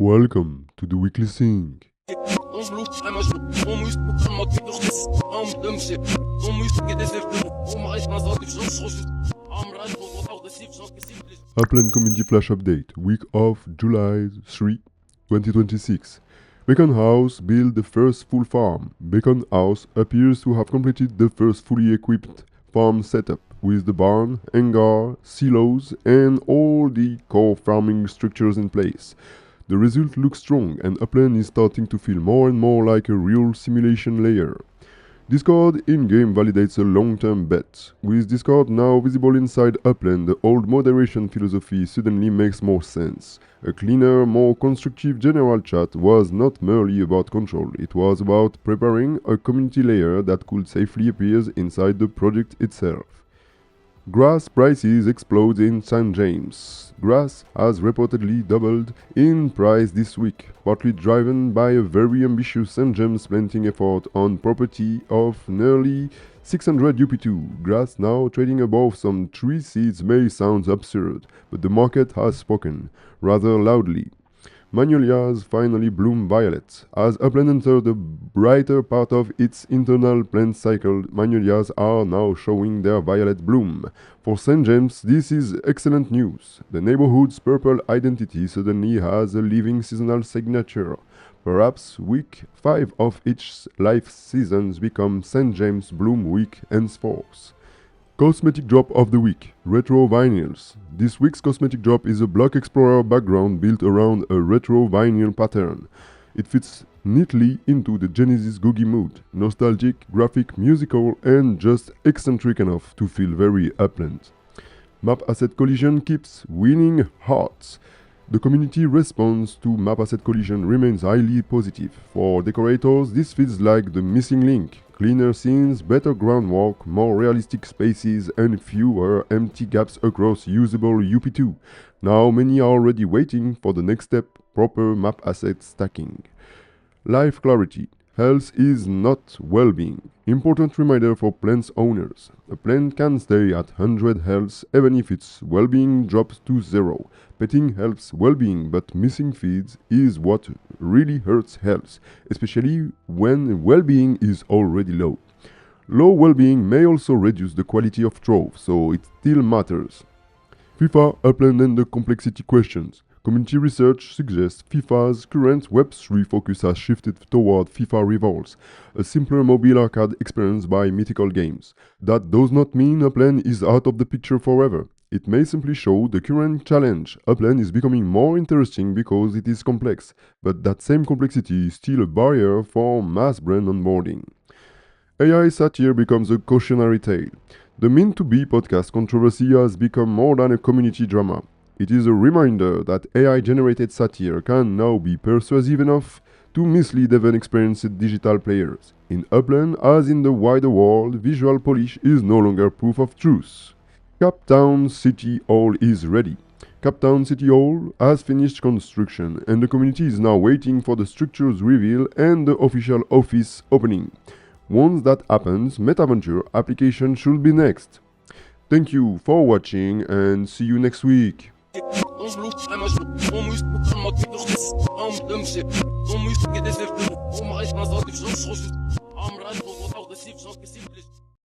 Welcome to the weekly thing. Upland Community Flash Update, week of July 3, 2026. Beacon House built the first full farm. Beacon House appears to have completed the first fully equipped farm setup, with the barn, hangar, silos, and all the core farming structures in place. The result looks strong, and Upland is starting to feel more and more like a real simulation layer. Discord in-game validates a long-term bet. With Discord now visible inside Upland, the old moderation philosophy suddenly makes more sense. A cleaner, more constructive general chat was not merely about control, it was about preparing a community layer that could safely appear inside the project itself. Grass prices explode in St. James. Grass has reportedly doubled in price this week, partly driven by a very ambitious St. James planting effort on property of nearly 600 UP2. Grass now trading above some 3 seeds may sound absurd, but the market has spoken, rather loudly. Magnolias finally bloom violet. As Upland entered the brighter part of its internal plant cycle, magnolias are now showing their violet bloom. For St. James, this is excellent news. The neighborhood's purple identity suddenly has a living seasonal signature. Perhaps week 5 of each life seasons become St. James Bloom Week henceforth. Cosmetic drop of the week, retro vinyls. This week's cosmetic drop is a Block Explorer background built around a retro vinyl pattern. It fits neatly into the Genesis Googie mood, nostalgic, graphic, musical, and just eccentric enough to feel very Upland. Map Asset Collision keeps winning hearts. The community response to Map Asset Collision remains highly positive. For decorators, this feels like the missing link. Cleaner scenes, better groundwork, more realistic spaces, and fewer empty gaps across usable UP2. Now many are already waiting for the next step, proper map asset stacking. Life clarity. Health is not well-being. Important reminder for plants owners. A plant can stay at 100 health even if its well-being drops to 0. Petting helps well-being, but missing feeds is what really hurts health, especially when well-being is already low. Low well-being may also reduce the quality of throw, so it still matters. FIFA, Upland and the complexity questions. Community research suggests FIFA's current Web3 focus has shifted toward FIFA Revolves, a simpler mobile arcade experience by Mythical Games. That does not mean Upland is out of the picture forever. It may simply show the current challenge. Upland is becoming more interesting because it is complex, but that same complexity is still a barrier for mass brand onboarding. AI satire becomes a cautionary tale. The Mean-to-Be podcast controversy has become more than a community drama. It is a reminder that AI-generated satire can now be persuasive enough to mislead even experienced digital players. In Upland, as in the wider world, visual polish is no longer proof of truth. Captown City Hall is ready. Captown City Hall has finished construction, and the community is now waiting for the structure's reveal and the official office opening. Once that happens, MetaVenture application should be next. Thank you for watching and see you next week.